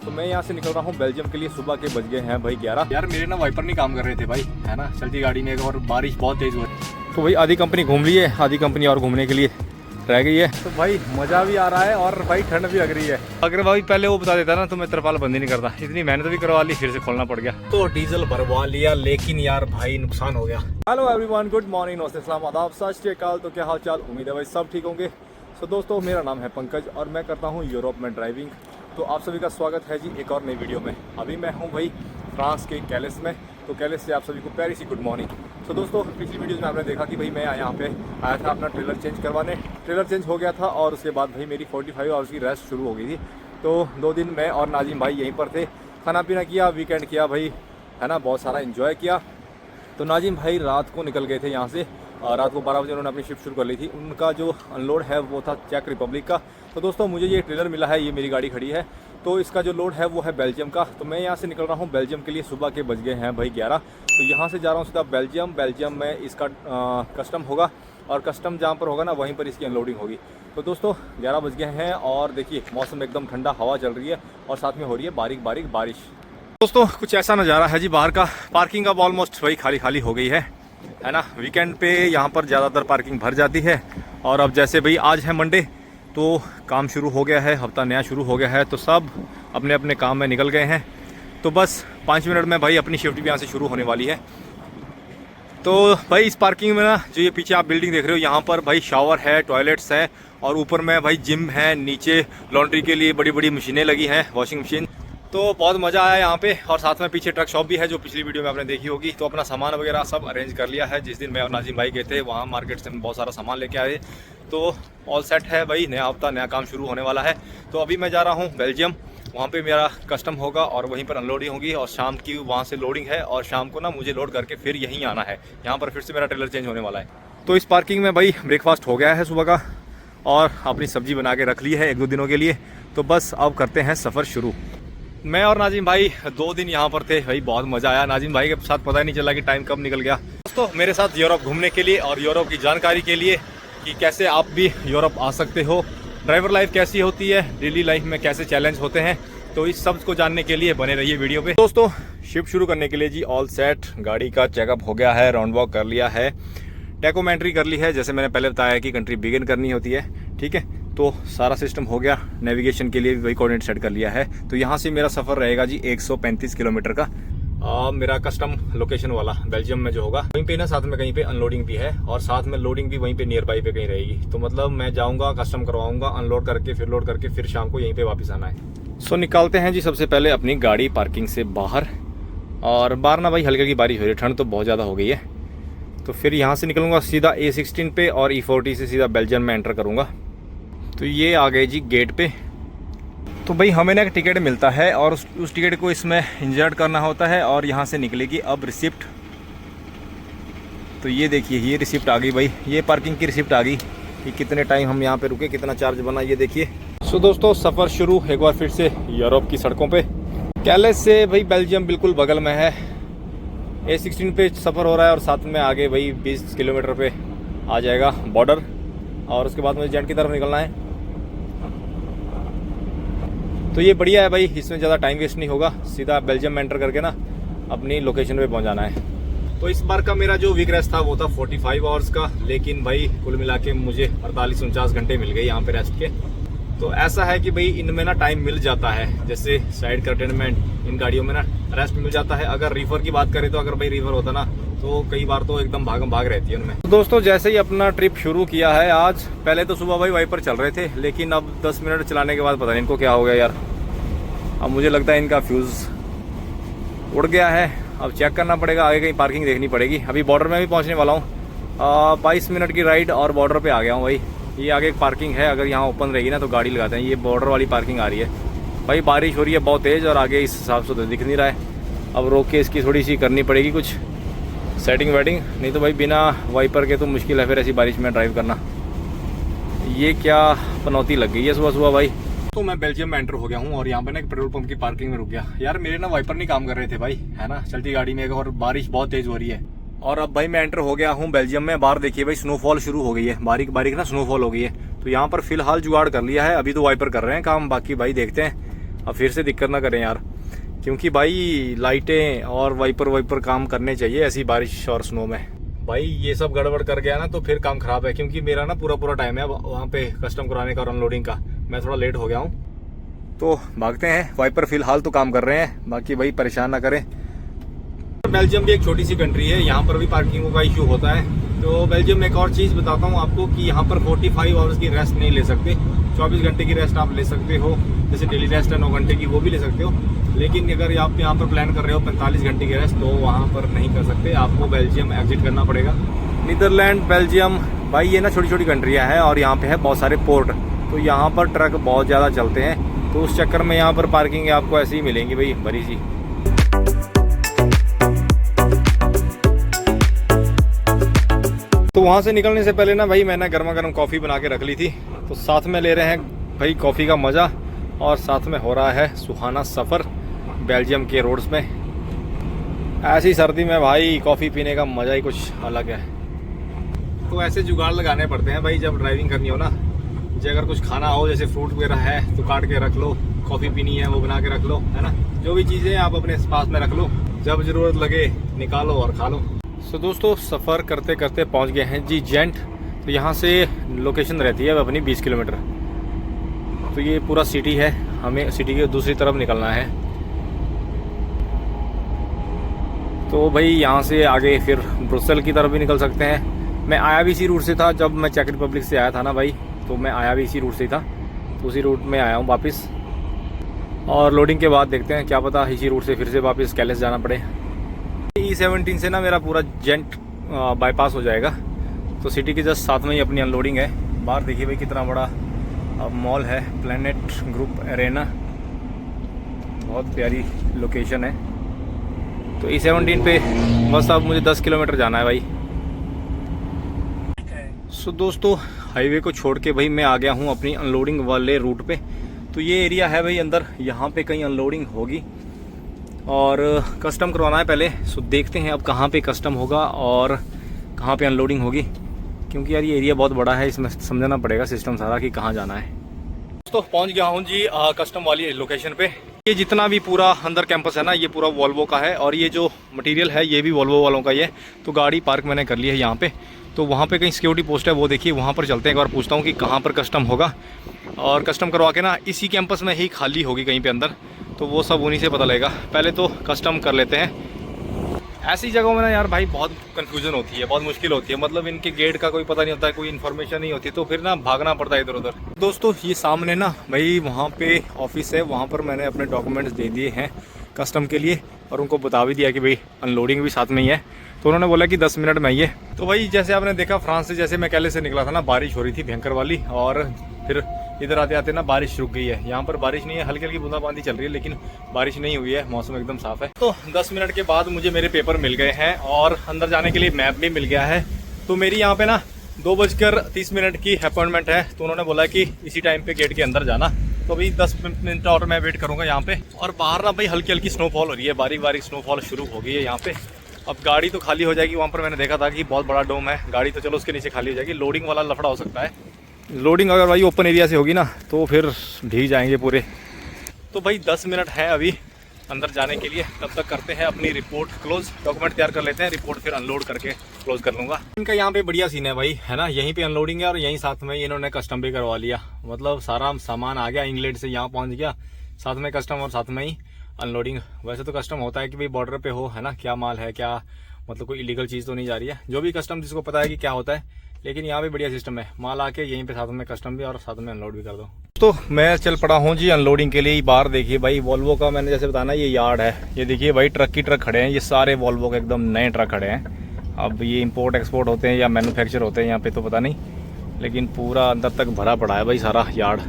तो मैं यहाँ से निकल रहा हूँ बेल्जियम के लिए। सुबह के बज गए हैं भाई 11। यार मेरे ना वाइपर नहीं काम कर रहे थे भाई, है ना, चलती गाड़ी में, और बारिश बहुत तेज हो रही है। तो भाई आधी कंपनी घूम ली है, आधी कंपनी और घूमने के लिए रह गई है। तो भाई मज़ा भी आ रहा है और भाई ठंड भी लग रही है। अगर भाई पहले वो बता देता ना तो मैं तरपाल बंद ही नहीं करता। इतनी मेहनत भी करवा ली, फिर से खोलना पड़ गया। तो डीजल भरवा लिया, लेकिन यार भाई नुकसान हो गया। हेलो एवरीवन, गुड मॉर्निंग, नमस्ते, सलाम, आदाब, सत श्री अकाल। तो क्या हाल चाल, उम्मीद है भाई सब ठीक होंगे। तो दोस्तों मेरा नाम है पंकज और मैं करता हूँ यूरोप में ड्राइविंग। तो आप सभी का स्वागत है जी एक और नई वीडियो में। अभी मैं हूँ भाई फ्रांस के कैलिस में। तो कैलिस से आप सभी को प्यारी सी गुड मॉर्निंग। तो दोस्तों पिछली वीडियोज़ में आपने देखा कि भाई मैं यहाँ पे आया था अपना ट्रेलर चेंज करवाने। ट्रेलर चेंज हो गया था और उसके बाद भाई मेरी 45 आवर्स की रेस्ट शुरू हो गई थी। तो 2 दिन मैं और नाजिम भाई यहीं पर थे, खाना पीना किया, वीकेंड किया भाई, है ना, बहुत सारा इन्जॉय किया। तो नाजिम भाई रात को निकल गए थे यहाँ से और रात को 12 बजे उन्होंने अपनी शिफ्ट शुरू कर ली थी। उनका जो अनलोड है वो था चेक रिपब्लिक का। तो दोस्तों मुझे ये ट्रेलर मिला है, ये मेरी गाड़ी खड़ी है, तो इसका जो लोड है वो है बेल्जियम का। तो मैं यहाँ से निकल रहा हूँ बेल्जियम के लिए। सुबह के बज गए हैं भाई 11। तो यहाँ से जा रहा हूँ सीधा बेल्जियम। बेल्जियम में इसका कस्टम होगा और कस्टम जहाँ पर होगा ना वहीं पर इसकी अनलोडिंग होगी। तो दोस्तों 11 बज गए हैं और देखिए मौसम एकदम ठंडा, हवा चल रही है और साथ में हो रही है बारीक बारीक बारिश। दोस्तों कुछ ऐसा नज़ारा है जी बाहर का। पार्किंग अब ऑलमोस्ट वही खाली खाली हो गई है ना। वीकेंड पे यहाँ पर ज़्यादातर पार्किंग भर जाती है और अब जैसे भाई आज है मंडे तो काम शुरू हो गया है, हफ्ता नया शुरू हो गया है, तो सब अपने अपने काम में निकल गए हैं। तो बस 5 मिनट में भाई अपनी शिफ्ट भी यहाँ से शुरू होने वाली है। तो भाई इस पार्किंग में ना जो ये पीछे आप बिल्डिंग देख रहे हो, यहाँ पर भाई शावर है, टॉयलेट्स है और ऊपर में भाई जिम है, नीचे लॉन्ड्री के लिए बड़ी बड़ी मशीनें लगी हैं, वॉशिंग मशीन। तो बहुत मज़ा आया यहाँ पे। और साथ में पीछे ट्रक शॉप भी है जो पिछली वीडियो में आपने देखी होगी। तो अपना सामान वगैरह सब अरेंज कर लिया है। जिस दिन मैं और नाजिम भाई गए थे वहाँ मार्केट से बहुत सारा सामान लेके आए। तो ऑल सेट है भाई, नया हफ्ता नया काम शुरू होने वाला है। तो अभी मैं जा रहा हूँ बेल्जियम, वहाँ पे मेरा कस्टम होगा और वहीं पर अनलोडिंग होगी और शाम की वहाँ से लोडिंग है और शाम को ना मुझे लोड करके फिर यहीं आना है। यहाँ पर फिर से मेरा ट्रेलर चेंज होने वाला है। तो इस पार्किंग में भाई ब्रेकफास्ट हो गया है सुबह का और अपनी सब्जी बना के रख ली है 1-2 दिनों के लिए। तो बस अब करते हैं सफ़र शुरू। मैं और नाजिम भाई 2 दिन यहाँ पर थे भाई, बहुत मज़ा आया। नाजिम भाई के साथ पता ही नहीं चला कि टाइम कब निकल गया। दोस्तों मेरे साथ यूरोप घूमने के लिए और यूरोप की जानकारी के लिए कि कैसे आप भी यूरोप आ सकते हो, ड्राइवर लाइफ कैसी होती है, डेली लाइफ में कैसे चैलेंज होते हैं, तो इस सब को जानने के लिए बने रहिए वीडियो पे। दोस्तों शिफ्ट शुरू करने के लिए जी ऑल सेट, गाड़ी का चेकअप हो गया है, राउंड वॉक कर लिया है, टैकोमेंट्री कर ली है, जैसे मैंने पहले बताया है कि कंट्री बिगिन करनी होती है, ठीक है। तो सारा सिस्टम हो गया। नेविगेशन के लिए भी वही कोऑर्डिनेट सेट कर लिया है। तो यहाँ से मेरा सफ़र रहेगा जी 135 किलोमीटर का। मेरा कस्टम लोकेशन वाला बेल्जियम में जो होगा वहीं पे ना, साथ में कहीं पे अनलोडिंग भी है और साथ में लोडिंग भी वहीं पे नियर बाई पे कहीं रहेगी। तो मतलब मैं जाऊँगा, कस्टम करवाऊँगा, अनलोड करके फिर लोड करके फिर शाम को यहीं पर वापस आना है। सो निकालते हैं जी सबसे पहले अपनी गाड़ी पार्किंग से बाहर। और बाहर ना भाई हल्की हल्की बारिश हो रही है, ठंड तो बहुत ज़्यादा हो गई है। तो फिर यहाँ से निकलूँगा सीधा A16 पे और E40 से सीधा बेल्जियम में एंटर करूँगा। तो ये आ गए जी गेट पे। तो भाई हमें ना एक टिकट मिलता है और उस टिकट को इसमें इंसर्ट करना होता है और यहाँ से निकलेगी अब रिसिप्ट। तो ये देखिए ये रिसिप्ट आ गई भाई, ये पार्किंग की रिसिप्ट आ गई कि कितने टाइम हम यहाँ पे रुके, कितना चार्ज बना, ये देखिए। सो दोस्तों सफ़र शुरू एक बार फिर से यूरोप की सड़कों पे। कैलिस से भाई बेल्जियम बिल्कुल बगल में है। A16 पे सफ़र हो रहा है और साथ में आगे भाई 20 किलोमीटर पे आ जाएगा बॉर्डर और उसके बाद मुझे जेंट की तरफ निकलना है। तो ये बढ़िया है भाई, इसमें ज़्यादा टाइम वेस्ट नहीं होगा, सीधा बेल्जियम में एंटर करके ना अपनी लोकेशन पे पहुंच जाना है। तो इस बार का मेरा जो वीक रेस्ट था वो था 45 आवर्स का, लेकिन भाई कुल मिला के मुझे 48-49 घंटे मिल गए यहाँ पे रेस्ट के। तो ऐसा है कि भाई इनमें ना टाइम मिल जाता है, जैसे साइड कंटेनमेंट इन गाड़ियों में ना रेस्ट मिल जाता है। अगर रिवर की बात करें तो अगर भाई रिवर होता ना तो कई बार तो एकदम भागम भाग रहती है उनमें। तो दोस्तों जैसे ही अपना ट्रिप शुरू किया है आज, पहले तो सुबह भाई वाइपर चल रहे थे, लेकिन अब 10 मिनट चलाने के बाद पता नहीं इनको क्या हो गया यार। अब मुझे लगता है इनका फ्यूज़ उड़ गया है। अब चेक करना पड़ेगा, आगे कहीं पार्किंग देखनी पड़ेगी। अभी बॉर्डर में भी पहुँचने वाला हूँ। 22 मिनट की राइड और बॉर्डर पर आ गया हूँ भाई। ये आगे एक पार्किंग है, अगर यहाँ ओपन रहेगी ना तो गाड़ी लगाते हैं। ये बॉर्डर वाली पार्किंग आ रही है भाई। बारिश हो रही है बहुत तेज़ और आगे इस हिसाब से तो दिख नहीं रहा है। अब रोक के इसकी थोड़ी सी करनी पड़ेगी कुछ सेटिंग वेटिंग, नहीं तो भाई बिना वाइपर के तो मुश्किल है फिर ऐसी बारिश में ड्राइव करना। ये क्या पनौती लग गई है सुबह सुबह भाई। तो मैं बेल्जियम में एंटर हो गया हूँ और यहाँ पे ना एक पेट्रोल पंप की पार्किंग में रुक गया। यार मेरे ना वाइपर नहीं काम कर रहे थे भाई, है ना, चलती गाड़ी में, और बारिश बहुत तेज़ हो रही है। और अब भाई मैं एंटर हो गया हूँ बेल्जियम में। बाहर देखिए भाई स्नोफॉल शुरू हो गई है, बारीक बारीक ना स्नोफॉल हो गई है। तो यहाँ पर फिलहाल जुगाड़ कर लिया है, अभी तो वाइपर कर रहे हैं काम, बाकी भाई देखते हैं अब फिर से दिक्कत ना करें यार, क्योंकि भाई लाइटें और वाइपर काम करने चाहिए ऐसी बारिश और स्नो में। भाई ये सब गड़बड़ कर गया ना तो फिर काम खराब है, क्योंकि मेरा ना पूरा टाइम है वहाँ पे कस्टम कराने का और अनलोडिंग का। मैं थोड़ा लेट हो गया हूँ तो भागते हैं। वाइपर फिलहाल तो काम कर रहे हैं, बाकी भाई परेशान ना करें। बेल्जियम भी एक छोटी सी कंट्री है, यहाँ पर भी पार्किंगों का इशू होता है। तो बेल्जियम में एक और चीज़ बताता हूँ आपको कि यहाँ पर 45 आवर्स की रेस्ट नहीं ले सकते। 24 घंटे की रेस्ट आप ले सकते हो, जैसे डेली रेस्ट है 9 घंटे की, वो भी ले सकते हो। लेकिन अगर आप यहाँ पर प्लान कर रहे हो 45 घंटे की रेस्ट, तो वहाँ पर नहीं कर सकते, आपको बेल्जियम एग्जिट करना पड़ेगा। नीदरलैंड, बेल्जियम भाई ये ना छोटी छोटी कंट्रियाँ हैं और यहाँ पे है बहुत सारे पोर्ट, तो यहाँ पर ट्रक बहुत ज़्यादा चलते हैं। तो उस चक्कर में यहाँ पर पार्किंग आपको ऐसी ही मिलेंगी भाई, बड़ी सी। तो वहाँ से निकलने से पहले ना भाई मैंने गर्मा गर्म कॉफ़ी बना के रख ली थी, तो साथ में ले रहे हैं भाई कॉफ़ी का मज़ा, और साथ में हो रहा है सुहाना सफ़र बेल्जियम के रोड्स में। ऐसी सर्दी में भाई कॉफ़ी पीने का मज़ा ही कुछ अलग है। तो ऐसे जुगाड़ लगाने पड़ते हैं भाई जब ड्राइविंग करनी हो ना। जैसे अगर कुछ खाना हो, जैसे फ्रूट वगैरह है तो काट के रख लो, कॉफ़ी पीनी है वो बना के रख लो, है ना। जो भी चीज़ें आप अपने पास में रख लो, जब ज़रूरत लगे निकालो और खा लो। तो दोस्तों सफ़र करते करते पहुंच गए हैं जी जेंट। तो यहाँ से लोकेशन रहती है अपनी 20 किलोमीटर। तो ये पूरा सिटी है, हमें सिटी के दूसरी तरफ निकलना है। तो भाई यहाँ से आगे फिर ब्रुसेल की तरफ भी निकल सकते हैं। मैं आया भी इसी रूट से था, जब मैं चेक रिपब्लिक से आया था ना भाई, तो मैं आया भी इसी रूट से था, तो उसी रूट में आया हूँ वापस। और लोडिंग के बाद देखते हैं, क्या पता इसी रूट से फिर से वापस कैलेस जाना पड़े। E17 से ना मेरा पूरा जेंट बाईपास हो जाएगा। तो सिटी के जस्ट साथ में ही अपनी अनलोडिंग है। बाहर देखिए भाई कितना बड़ा मॉल है, प्लैनेट ग्रुप एरेना, बहुत प्यारी लोकेशन है। तो E17 पे बस अब मुझे 10 किलोमीटर जाना है भाई। सो दोस्तों हाईवे को छोड़ के भाई मैं आ गया हूँ अपनी अनलोडिंग वाले रूट पे। तो ये एरिया है भाई अंदर, यहाँ पे कहीं अनलोडिंग होगी और कस्टम करवाना है पहले। सो देखते हैं अब कहाँ पे कस्टम होगा और कहाँ पे अनलोडिंग होगी, क्योंकि यार ये एरिया बहुत बड़ा है, इसमें समझना पड़ेगा सिस्टम सारा कि कहाँ जाना है। तो पहुँच गया हूँ जी कस्टम वाली लोकेशन पे। ये जितना भी पूरा अंदर कैंपस है ना, ये पूरा वॉल्वो का है, और ये जो मटेरियल है ये भी वॉल्वो वालों का ही है। तो गाड़ी पार्क मैंने कर ली है यहाँ पे। तो वहाँ पे कहीं सिक्योरिटी पोस्ट है, वो देखिए वहाँ पर चलते हैं, एक बार पूछता हूँ कि कहाँ पर कस्टम होगा। और कस्टम करवा के ना इसी कैंपस में ही खाली होगी कहीं पे अंदर, तो वो सब उन्हीं से पता लगेगा। पहले तो कस्टम कर लेते हैं। ऐसी जगहों में ना यार भाई बहुत कंफ्यूजन होती है, बहुत मुश्किल होती है, मतलब इनके गेट का कोई पता नहीं होता है, कोई इन्फॉर्मेशन नहीं होती, तो फिर ना भागना पड़ता है इधर उधर। दोस्तों ये सामने ना भाई वहाँ पे ऑफिस है, वहाँ पर मैंने अपने डॉक्यूमेंट्स दे दिए हैं कस्टम के लिए, और उनको बता भी दिया कि भाई अनलोडिंग भी साथ में ही है। तो उन्होंने बोला कि 10 मिनट में ही है। तो भाई जैसे आपने देखा फ्रांस से जैसे मैं कैले से निकला था ना, बारिश हो रही थी भयंकर वाली, और फिर इधर आते आते ना बारिश रुक गई है। यहाँ पर बारिश नहीं है, हल्की हल्की बूंदाबांदी चल रही है, लेकिन बारिश नहीं हुई है, मौसम एकदम साफ है। तो 10 मिनट के बाद मुझे मेरे पेपर मिल गए हैं और अंदर जाने के लिए मैप भी मिल गया है। तो मेरी यहाँ पे ना 2:30 की अपॉइंटमेंट है। तो उन्होंने बोला कि इसी टाइम पे गेट के अंदर जाना। तो अभी 10 मिनट और मैं वेट करूँगा यहाँ पे। और बाहर ना भाई हल्की हल्की स्नोफॉल हो रही है, बारीक बारीक स्नोफॉल शुरू हो गई है यहाँ पे। अब गाड़ी तो खाली हो जाएगी, वहाँ पर मैंने देखा था कि बहुत बड़ा डोम है, गाड़ी तो चलो उसके नीचे खाली हो जाएगी। लोडिंग वाला लफड़ा हो सकता है। लोडिंग अगर भाई ओपन एरिया से होगी ना तो फिर भीग जाएंगे पूरे। तो भाई 10 मिनट है अभी अंदर जाने के लिए, तब तक करते हैं अपनी रिपोर्ट क्लोज, डॉक्यूमेंट तैयार कर लेते हैं, रिपोर्ट फिर अनलोड करके क्लोज कर लूँगा। इनका यहाँ पे बढ़िया सीन है भाई, है ना, यहीं पे अनलोडिंग है और यहीं साथ में इन्होंने कस्टम भी करवा लिया। मतलब सारा सामान आ गया इंग्लैंड से, यहाँ पहुँच गया, साथ में कस्टम और साथ में ही अनलोडिंग। वैसे तो कस्टम होता है कि भाई बॉर्डर पे हो, है ना, क्या माल है, क्या मतलब कोई इलीगल चीज़ तो नहीं जा रही है, जो भी कस्टम जिसको पता है कि क्या होता है। लेकिन यहाँ भी बढ़िया सिस्टम है, माल आके यहीं पे साथ में कस्टम भी और साथ में अनलोड भी कर दो। तो मैं चल पड़ा हूँ जी अनलोडिंग के लिए। बाहर देखिए भाई वॉल्वो का मैंने जैसे बताना ये यार्ड है, ये देखिए भाई ट्रक की ट्रक खड़े हैं, ये सारे वॉल्वो के एकदम नए ट्रक खड़े हैं। अब ये इंपोर्ट एक्सपोर्ट होते हैं या मैन्युफैक्चर होते हैं यहाँ पे तो पता नहीं, लेकिन पूरा अंदर तक भरा पड़ा है भाई सारा यार्ड।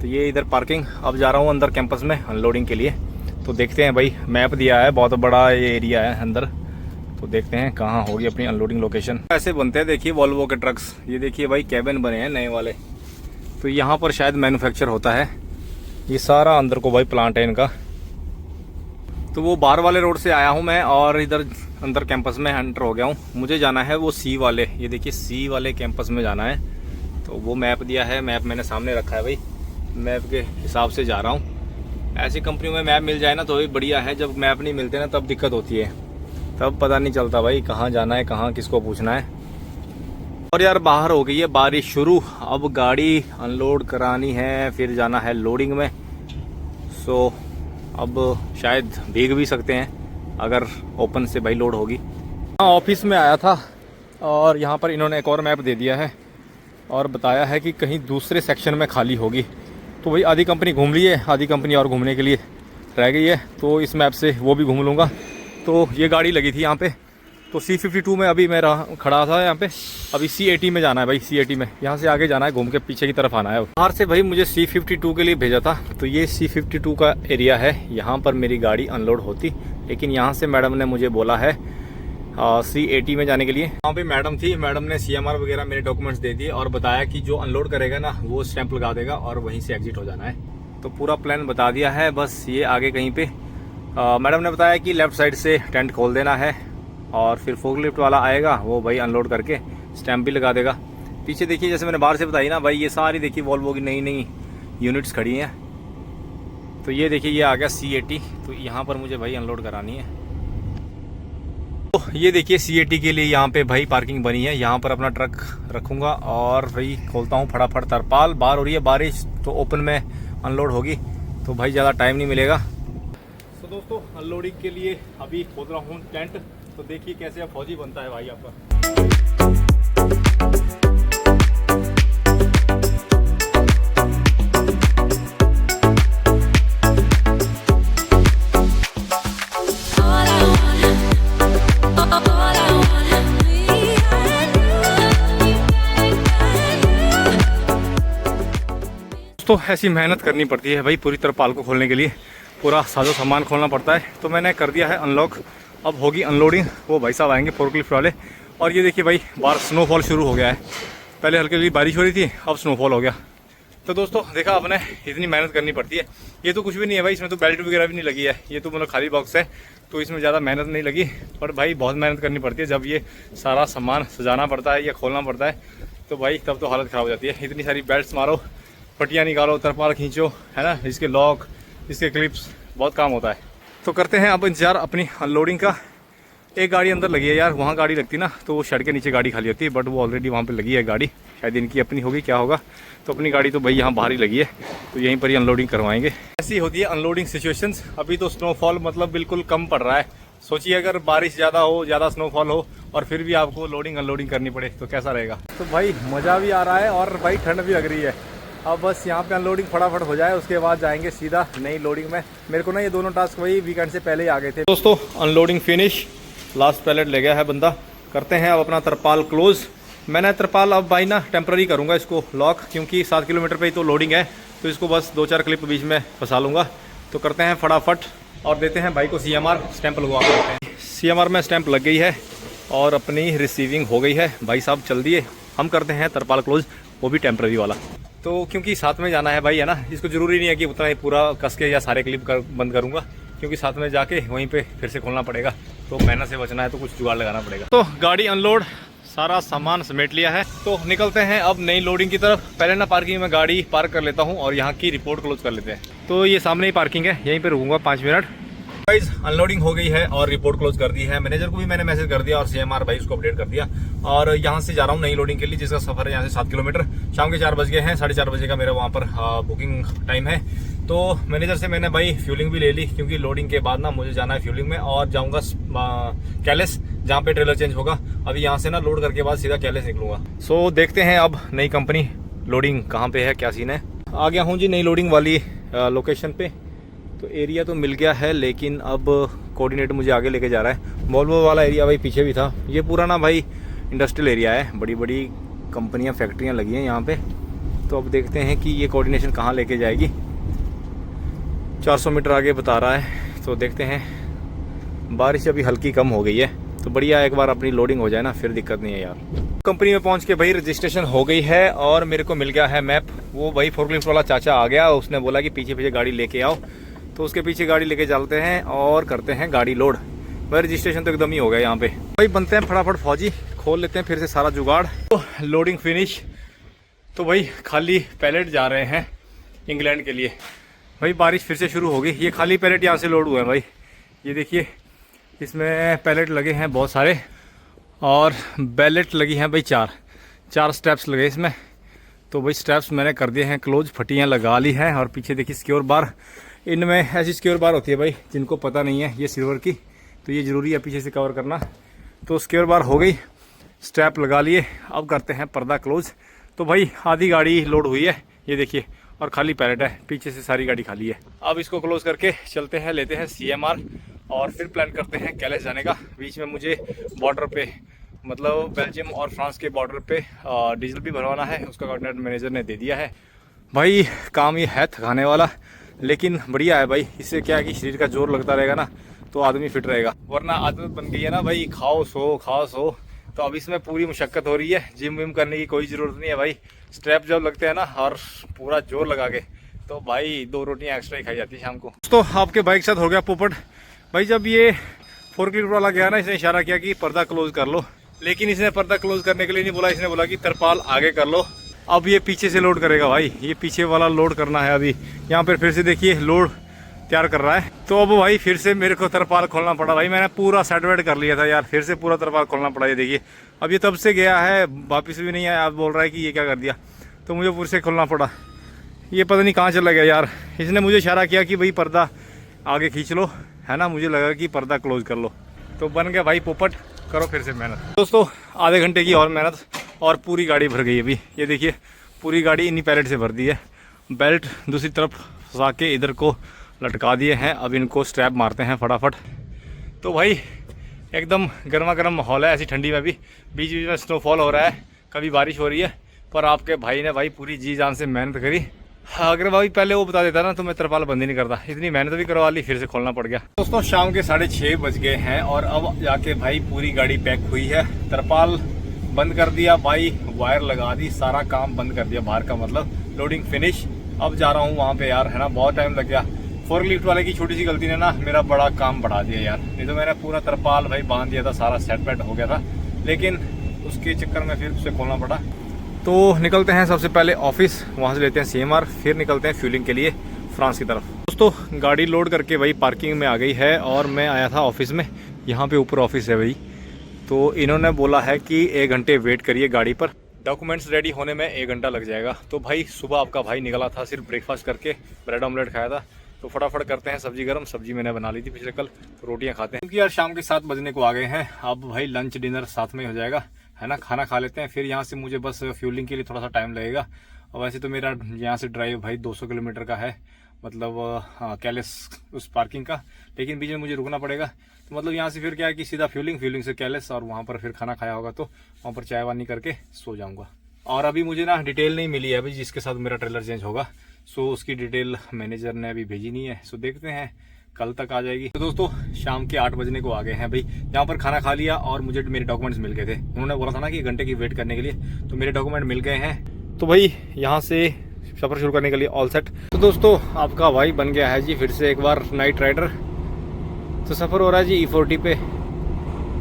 तो ये इधर पार्किंग। अब जा रहा हूँ अंदर कैंपस में अनलोडिंग के लिए। तो देखते हैं भाई, मैप दिया है, बहुत बड़ा ये एरिया है अंदर, तो देखते हैं कहाँ होगी अपनी अनलोडिंग लोकेशन। ऐसे बनते हैं देखिए वॉल्वो के ट्रक्स, ये देखिए भाई कैबिन बने हैं नए वाले। तो यहाँ पर शायद मैन्युफैक्चर होता है, ये सारा अंदर को भाई प्लांट है इनका। तो वो बाहर वाले रोड से आया हूँ मैं और इधर अंदर कैंपस में एंटर हो गया हूँ। मुझे जाना है वो सी वाले, ये देखिए सी वाले कैंपस में जाना है। तो वो मैप दिया है, मैप मैंने सामने रखा है भाई, मैप के हिसाब से जा रहा हूँ। ऐसी कंपनियों में मैप मिल जाए ना तो भी बढ़िया है, जब मैप नहीं मिलते ना तब दिक्कत होती है, तब पता नहीं चलता भाई कहाँ जाना है, कहाँ किसको पूछना है। और यार बाहर हो गई है बारिश शुरू, अब गाड़ी अनलोड करानी है, फिर जाना है लोडिंग में। सो अब शायद भीग भी सकते हैं अगर ओपन से भाई लोड होगी। हाँ ऑफिस में आया था और यहाँ पर इन्होंने एक और मैप दे दिया है और बताया है कि कहीं दूसरे सेक्शन में खाली होगी। तो भाई आधी कंपनी घूम ली है, आधी कंपनी और घूमने के लिए रह गई है, तो इस मैप से वो भी घूम लूँगा। तो ये गाड़ी लगी थी यहाँ पे, तो C52 में अभी मैं खड़ा था यहाँ पे। अभी C80 में जाना है भाई, C80 में यहाँ से आगे जाना है, घूम के पीछे की तरफ आना है। बाहर से भाई मुझे C52 के लिए भेजा था, तो ये C52 का एरिया है, यहाँ पर मेरी गाड़ी अनलोड होती, लेकिन यहाँ से मैडम ने मुझे बोला है C80 में जाने के लिए। वहाँ पे मैडम थी, मैडम ने CMR वगैरह मेरे डॉक्यूमेंट्स दे दिए और बताया कि जो अनलोड करेगा ना वो स्टैंप लगा देगा और वहीं से एग्जिट हो जाना है। तो पूरा प्लान बता दिया है, बस ये आगे कहीं पे मैडम ने बताया कि लेफ़्ट साइड से टेंट खोल देना है और फिर फोकलिफ्ट वाला आएगा, वो भाई अनलोड करके स्टैंप भी लगा देगा। पीछे देखिए जैसे मैंने बाहर से बताई ना भाई, ये सारी देखिए वॉल्वो की नई नई यूनिट्स खड़ी हैं। तो ये देखिए ये आ गया C80, तो यहाँ पर मुझे भाई अनलोड करानी है। तो ये देखिए C80 के लिए यहाँ पे भाई पार्किंग बनी है, यहाँ पर अपना ट्रक रखूँगा और भाई खोलता हूँ फटाफट तरपाल। बाहर हो रही है बारिश, तो ओपन में अनलोड होगी तो भाई ज़्यादा टाइम नहीं मिलेगा। तो दोस्तों अनलोडिंग के लिए अभी खोल रहा हूँ टेंट, तो देखिए कैसे अब फौजी बनता है भाई आपका। तो ऐसी मेहनत करनी पड़ती है भाई पूरी तरपाल को खोलने के लिए, पूरा साजो सामान खोलना पड़ता है। तो मैंने कर दिया है अनलॉक, अब होगी अनलोडिंग। वो भाई साहब आएंगे फोर्कलिफ्ट वाले। और ये देखिए भाई बाहर स्नोफॉल शुरू हो गया है, पहले हल्की हल्की बारिश हो रही थी, अब स्नोफॉल हो गया। तो दोस्तों देखा आपने, इतनी मेहनत करनी पड़ती है। ये तो कुछ भी नहीं है भाई, इसमें तो बेल्ट वगैरह भी नहीं लगी है, ये तो मतलब खाली बॉक्स है, तो इसमें ज़्यादा मेहनत नहीं लगी। पर भाई बहुत मेहनत करनी पड़ती है, जब ये सारा सामान सजाना पड़ता है या खोलना पड़ता है तो भाई तब तो हालत ख़राब हो जाती है। इतनी सारी बेल्ट्स मारो, पट्टियाँ निकालो, तरपाल खींचो, है ना, इसके लॉक, इसके क्लिप्स, बहुत काम होता है। तो करते हैं अब इंतजार अपनी अनलोडिंग का। एक गाड़ी अंदर लगी है यार, वहाँ गाड़ी लगती ना तो वो शेड के नीचे गाड़ी खाली होती है, बट वो ऑलरेडी वहाँ पे लगी है गाड़ी, शायद इनकी अपनी होगी क्या होगा। तो अपनी गाड़ी तो भाई यहाँ बाहर ही लगी है, तो यहीं पर ही अनलोडिंग करवाएंगे। ऐसी होती है अनलोडिंग सिचुएशंस। अभी तो स्नोफॉल मतलब बिल्कुल कम पड़ रहा है, सोचिए अगर बारिश ज़्यादा हो, ज़्यादा स्नोफॉल हो और फिर भी आपको लोडिंग अनलोडिंग करनी पड़े तो कैसा रहेगा। तो भाई मज़ा भी आ रहा है और भाई ठंड भी लग रही है। अब बस यहाँ पे अनलोडिंग फटाफट हो जाए, उसके बाद जाएंगे सीधा नई लोडिंग में। मेरे को ना ये दोनों टास्क वही वीकेंड से पहले ही आ गए थे। दोस्तों अनलोडिंग फिनिश, लास्ट पैलेट ले गया है बंदा। करते हैं अब अपना तरपाल क्लोज। मैंने तरपाल अब भाई ना टेम्प्रेरी करूँगा इसको लॉक, क्योंकि 7 किलोमीटर पे ही तो लोडिंग है, तो इसको बस 2-4 क्लिप बीच में फंसा लूँगा। तो करते हैं फटाफट और देते हैं भाई को CMR स्टैंप लगवा देते हैं। CMR में स्टैंप लग गई है और अपनी रिसीविंग हो गई है। भाई साहब चल दिए, हम करते हैं तरपाल क्लोज, वो भी टेम्प्रेरी वाला। तो क्योंकि साथ में जाना है भाई, है ना, इसको ज़रूरी नहीं है कि उतना ही पूरा कस के या सारे क्लिप बंद करूँगा, क्योंकि साथ में जाके वहीं पे फिर से खोलना पड़ेगा, तो मेहनत से बचना है तो कुछ जुगाड़ लगाना पड़ेगा। तो गाड़ी अनलोड, सारा सामान समेट लिया है, तो निकलते हैं अब नई लोडिंग की तरफ। पहले ना पार्किंग में गाड़ी पार्क कर लेता हूँ और यहाँ की रिपोर्ट क्लोज कर लेते हैं। तो ये सामने ही पार्किंग है, यहीं पे रुकूंगा 5 मिनट। गाइस अनलोडिंग हो गई है और रिपोर्ट क्लोज कर दी है। मैनेजर को भी मैंने मैसेज कर दिया और CMR भाई उसको अपडेट कर दिया। और यहाँ से जा रहा हूँ नई लोडिंग के लिए, जिसका सफर है यहाँ से 7 किलोमीटर। शाम के 4 बज गए हैं, 4:30 बजे का मेरा वहाँ पर बुकिंग टाइम है। तो मैनेजर से मैंने भाई फ्यूलिंग भी ले ली, क्योंकि लोडिंग के बाद ना मुझे जाना है फ्यूलिंग में और जाऊँगा कैलेस, जहाँ पे ट्रेलर चेंज होगा। अभी यहाँ से ना लोड करके बाद सीधा कैलेस निकलूँगा। सो देखते हैं अब नई कंपनी लोडिंग कहाँ पे है, क्या सीन है। आ गया हूँ जी नई लोडिंग वाली लोकेशन पे। तो एरिया तो मिल गया है, लेकिन अब कोऑर्डिनेटर मुझे आगे लेके जा रहा है। वॉल्वो वाला एरिया भाई पीछे भी था। ये पूरा ना भाई इंडस्ट्रियल एरिया है, बड़ी बड़ी कंपनियां, फैक्ट्रियां लगी हैं यहाँ पे। तो अब देखते हैं कि ये कोऑर्डिनेशन कहाँ लेके जाएगी। 400 मीटर आगे बता रहा है, तो देखते हैं। बारिश अभी हल्की कम हो गई है, तो बढ़िया, एक बार अपनी लोडिंग हो जाए ना फिर दिक्कत नहीं है यार। कंपनी में पहुंच के भाई रजिस्ट्रेशन हो गई है और मेरे को मिल गया है मैप। वो भाई फोर्कलिफ्ट वाला चाचा आ गया, उसने बोला कि पीछे पीछे गाड़ी लेके आओ, तो उसके पीछे गाड़ी लेके चलते हैं और करते हैं गाड़ी लोड। भाई रजिस्ट्रेशन तो एकदम ही हो गया यहाँ पे। भाई बनते हैं फटाफट फौजी, खोल लेते हैं फिर से सारा जुगाड़। तो लोडिंग फिनिश। तो भाई खाली पैलेट जा रहे हैं इंग्लैंड के लिए। भाई बारिश फिर से शुरू हो गई। ये खाली पैलेट यहाँ से लोड हुआ है भाई, ये देखिए इसमें पैलेट लगे हैं बहुत सारे और बैलेट लगी हैं भाई चार स्टेप्स लगे इसमें। तो भाई स्टेप्स मैंने कर दिए हैं क्लोज, फटियाँ लगा ली हैं। और पीछे देखिए सिक्योर बार, इनमें ऐसी सिक्योर बार होती है भाई, जिनको पता नहीं है ये सिल्वर की, तो ये ज़रूरी है पीछे से कवर करना। तो सिक्योर बार हो गई, स्ट्रैप लगा लिए, अब करते हैं पर्दा क्लोज। तो भाई आधी गाड़ी लोड हुई है ये देखिए, और खाली पैलेट है, पीछे से सारी गाड़ी खाली है। अब इसको क्लोज करके चलते हैं, लेते हैं CMR और फिर प्लान करते हैं कैलेस जाने का। बीच में मुझे बॉर्डर पे, मतलब बेल्जियम और फ्रांस के बॉर्डर पे डीजल भी भरवाना है, उसका कॉर्डिनेट मैनेजर ने दे दिया है। भाई काम ये है थकाने वाला, लेकिन बढ़िया है भाई। इससे क्या है कि शरीर का जोर लगता रहेगा ना, तो आदमी फिट रहेगा। वरना आदत बन गई है ना भाई, खाओ सो। तो अब इसमें पूरी मुशक्कत हो रही है, जिम विम करने की कोई ज़रूरत नहीं है भाई। स्ट्रैप जब लगते हैं ना और पूरा जोर लगा के, तो भाई 2 रोटियां एक्स्ट्रा ही खाई जाती है शाम को। तो आपके बाइक के साथ हो गया पोपट भाई। जब ये 4 किलोमीटर वाला गया ना, इसने इशारा किया कि पर्दा क्लोज कर लो, लेकिन इसने पर्दा क्लोज करने के लिए नहीं बोला, इसने बोला कि तरपाल आगे कर लो। अब ये पीछे से लोड करेगा भाई, ये पीछे वाला लोड करना है। अभी यहाँ पर फिर से देखिए लोड तैयार कर रहा है। तो अब भाई फिर से मेरे को तरपाल खोलना पड़ा भाई। मैंने पूरा सेट वेट कर लिया था यार, फिर से पूरा तरपाल खोलना पड़ा। ये देखिए अब ये तब से गया है, वापस भी नहीं आया। आप बोल रहा है कि ये क्या कर दिया, तो मुझे फिर से खोलना पड़ा। ये पता नहीं कहाँ चला गया यार। इसने मुझे इशारा किया कि भाई पर्दा आगे खींच लो, है ना। मुझे लगा कि पर्दा क्लोज कर लो, तो बन गया भाई पोपट। करो फिर से मेहनत दोस्तों, आधे घंटे की और मेहनत और पूरी गाड़ी भर गई। अभी ये देखिए पूरी गाड़ी इन्हीं पैलेट से भर दी है। बेल्ट दूसरी तरफ फंसा के इधर को लटका दिए हैं। अब इनको स्ट्रैप मारते हैं फटाफट। तो भाई एकदम गर्मा गर्म माहौल है, ऐसी ठंडी में भी। बीच बीच में स्नोफॉल हो रहा है, कभी बारिश हो रही है, पर आपके भाई ने भाई पूरी जी जान से मेहनत करी। अगर भाई पहले वो बता देता ना, तो मैं तरपाल बंद ही नहीं करता। इतनी मेहनत भी करवा ली, फिर से खोलना पड़ गया। दोस्तों शाम के 6:30 बज गए हैं और अब जाके भाई पूरी गाड़ी पैक हुई है। तरपाल बंद कर दिया भाई, वायर लगा दी, सारा काम बंद कर दिया बाहर का, मतलब लोडिंग फिनिश। अब जा रहा हूँ वहाँ पे यार, है ना। बहुत टाइम लग गया। फोर्कलिफ्ट वाले की छोटी सी गलती ने ना मेरा बड़ा काम बढ़ा दिया यार। नहीं तो मैंने पूरा तरपाल भाई बांध दिया था, सारा सेट वेट हो गया था, लेकिन उसके चक्कर में फिर उसे खोलना पड़ा। तो निकलते हैं सबसे पहले ऑफिस, वहाँ से लेते हैं CMR, फिर निकलते हैं फ्यूलिंग के लिए फ्रांस की तरफ। दोस्तों गाड़ी लोड करके भाई पार्किंग में आ गई है और मैं आया था ऑफिस में। यहाँ पे ऊपर ऑफिस है भाई। तो इन्होंने बोला है कि 1 घंटे वेट करिए गाड़ी पर, डॉक्यूमेंट्स रेडी होने में 1 घंटा लग जाएगा। तो भाई सुबह आपका भाई निकला था सिर्फ ब्रेकफास्ट करके, ब्रेड ऑमलेट खाया था। तो फटाफट करते हैं सब्जी गर्म। सब्जी मैंने बना ली थी पिछले कल, रोटियां खाते हैं क्योंकि यार शाम के 7 बजने को आ गए हैं। अब भाई लंच डिनर साथ में हो जाएगा, है ना। खाना खा लेते हैं, फिर यहाँ से मुझे बस फ्यूलिंग के लिए थोड़ा सा टाइम लगेगा। और वैसे तो मेरा यहाँ से ड्राइव भाई 200 किलोमीटर का है, मतलब कैलेस उस पार्किंग का, लेकिन बीच में मुझे रुकना पड़ेगा। तो मतलब यहाँ से फिर क्या है कि सीधा फ्यूलिंग से कैलेस, और वहाँ पर फिर खाना खाया होगा तो वहाँ पर चाय वानी करके सो जाऊँगा। और अभी मुझे ना डिटेल नहीं मिली है अभी जिसके साथ मेरा ट्रेलर चेंज होगा। सो उसकी डिटेल मैनेजर ने अभी भेजी नहीं है। सो देखते हैं, कल तक आ जाएगी। तो दोस्तों शाम के 8 बजने को आ गए हैं भाई। यहाँ पर खाना खा लिया और मुझे मेरे डॉक्यूमेंट्स मिल गए थे। उन्होंने बोला था ना कि 1 घंटे की वेट करने के लिए, तो मेरे डॉक्यूमेंट मिल गए हैं। तो भाई यहाँ से सफ़र शुरू करने के लिए ऑल सेट। तो दोस्तों आपका भाई बन गया है जी फिर से एक बार नाइट राइडर। तो सफ़र हो रहा है जी E40 पे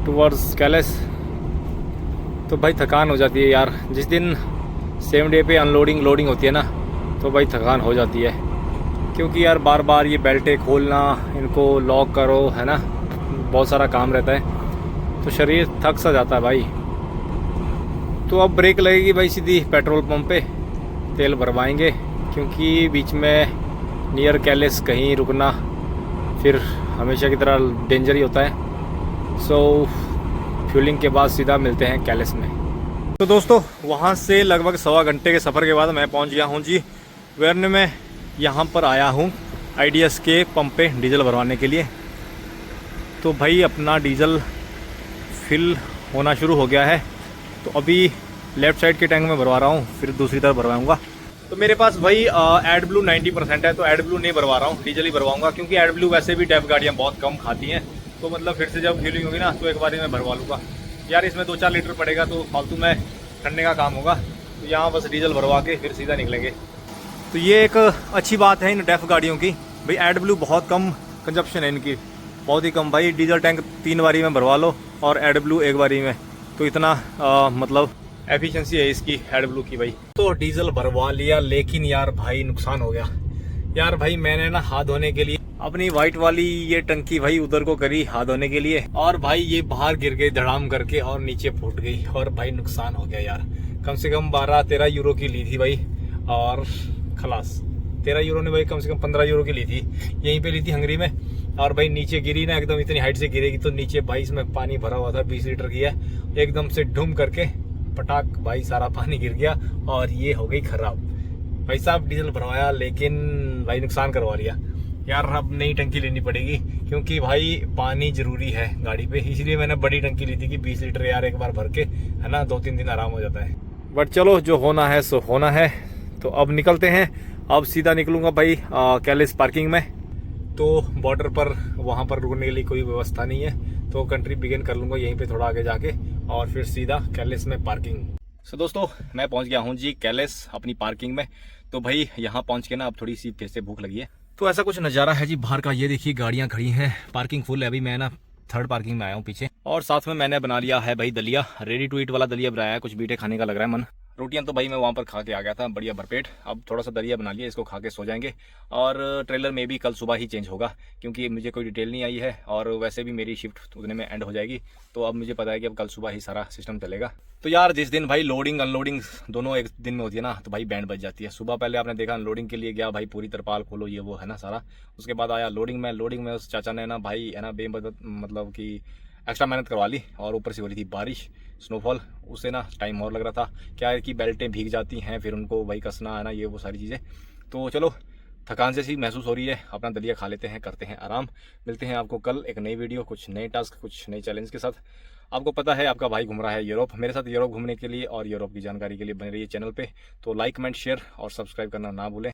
टूवर्ड्स कैलेस। तो भाई थकान हो जाती है यार, जिस दिन सेम डे पे अनलोडिंग लोडिंग होती है ना, तो भाई थकान हो जाती है। क्योंकि यार बार बार ये बेल्टें खोलना, इनको लॉक करो, है ना, बहुत सारा काम रहता है, तो शरीर थक सा जाता है भाई। तो अब ब्रेक लगेगी भाई सीधी पेट्रोल पंप पे, तेल भरवाएंगे, क्योंकि बीच में नियर कैलेस कहीं रुकना फिर हमेशा की तरह डेंजर ही होता है। सो फ्यूलिंग के बाद सीधा मिलते हैं कैलेस में। तो दोस्तों वहाँ से लगभग 1.25 घंटे के सफ़र के बाद मैं पहुँच गया हूँ जी वेर्ने में। यहाँ पर आया हूँ IDS के पंप पे डीजल भरवाने के लिए। तो भाई अपना डीजल फिल होना शुरू हो गया है। तो अभी लेफ़्ट साइड के टैंक में भरवा रहा हूँ, फिर दूसरी तरफ भरवाऊँगा। तो मेरे पास भाई एडब्लू 90% है, तो एडब्लू नहीं भरवा रहा हूँ, डीजल ही भरवाऊँगा। क्योंकि एडब्लू वैसे भी डेफ गाड़ियाँ बहुत कम खाती हैं। तो मतलब फिर से जब फ्यूलिंग होगी ना, तो एक बार ही मैं भरवा लूँगा यार। इसमें 2-4 लीटर पड़ेगा तो फालतू में ठंडे का काम होगा। तो यहाँ बस डीजल भरवा के फिर सीधा निकलेंगे। तो ये एक अच्छी बात है इन डेफ गाड़ियों की भाई। एडब्लू बहुत कम कंजप्शन है इनकी, बहुत ही कम भाई। डीजल टैंक 3 बारी में भरवा लो और एडब्लू 1 बारी में, तो इतना मतलब एफिशिएंसी है इसकी एडब्लू की भाई। तो डीजल भरवा लिया, लेकिन यार भाई नुकसान हो गया यार भाई मैंने ना हाथ धोने के लिए अपनी व्हाइट वाली ये टंकी भाई उधर को करी हाथ धोने के लिए, और भाई ये बाहर गिर गई धड़ाम करके और नीचे फूट गई, और भाई नुकसान हो गया यार। कम से कम 12-13 यूरो की ली थी भाई, और खलास 13 यूरो ने भाई कम से कम 15 यूरो की ली थी, यहीं पे ली थी हंगरी में। और भाई नीचे गिरी ना एकदम, इतनी हाइट से गिरेगी तो नीचे भाई इसमें पानी भरा हुआ था 20 लीटर की है, एकदम से ढूम करके पटाख भाई सारा पानी गिर गया और ये हो गई खराब। भाई साहब डीजल भरवाया लेकिन भाई नुकसान करवा लिया यार। अब नई टंकी लेनी पड़ेगी क्योंकि भाई पानी जरूरी है गाड़ी पे, इसलिए मैंने बड़ी टंकी ली थी कि 20 लीटर यार एक बार भर के है ना 2-3 दिन आराम हो जाता है। बट चलो जो होना है सो होना है। तो अब निकलते हैं, अब सीधा निकलूंगा भाई कैलिस पार्किंग में। तो बॉर्डर पर वहाँ पर रुकने के लिए कोई व्यवस्था नहीं है, तो कंट्री बिगिन कर लूंगा यहीं पे थोड़ा आगे जाके, और फिर सीधा कैलिस में पार्किंग। सो दोस्तों मैं पहुंच गया हूं जी कैलिस अपनी पार्किंग में। तो भाई यहाँ पहुंच के ना अब थोड़ी सी फिर से भूख लगी है, तो ऐसा कुछ नज़ारा है जी बाहर का। ये देखिए गाड़ियाँ खड़ी हैं, पार्किंग फुल है। अभी मैं ना 3rd पार्किंग में आया हूँ पीछे, और साथ में मैंने बना लिया है भाई दलिया, रेडी टू ईट वाला दलिया बनाया है। कुछ बीटे खाने का लग रहा है मन। रोटियां तो भाई मैं वहाँ पर खा के आ गया था बढ़िया भरपेट। अब थोड़ा सा दलिया बना लिया, इसको खा के सो जाएंगे। और ट्रेलर में भी कल सुबह ही चेंज होगा क्योंकि मुझे कोई डिटेल नहीं आई है, और वैसे भी मेरी शिफ्ट उतने में एंड हो जाएगी। तो अब मुझे पता है कि अब कल सुबह ही सारा सिस्टम चलेगा। तो यार जिस दिन भाई लोडिंग अनलोडिंग दोनों एक दिन में होती है ना, तो भाई बैंड बज जाती है। सुबह पहले आपने देखा अनलोडिंग के लिए गया भाई, पूरी तरपाल खोलो ये वो है ना सारा। उसके बाद आया लोडिंग में उस चाचा ने ना भाई है ना मतलब कि एक्स्ट्रा मेहनत करवा ली, और ऊपर से हो रही थी बारिश स्नोफॉल, उससे ना टाइम और लग रहा था। क्या है कि बेल्टें भीग जाती हैं, फिर उनको भाई कसना है ना ये वो सारी चीज़ें। तो चलो थकान से सी महसूस हो रही है, अपना दलिया खा लेते हैं, करते हैं आराम। मिलते हैं आपको कल एक नई वीडियो, कुछ नए टास्क, कुछ नए चैलेंज के साथ। आपको पता है आपका भाई घूम रहा है यूरोप, मेरे साथ यूरोप घूमने के लिए और यूरोप की जानकारी के लिए बने रहिए चैनल पे। तो लाइक कमेंट शेयर और सब्सक्राइब करना ना भूलें।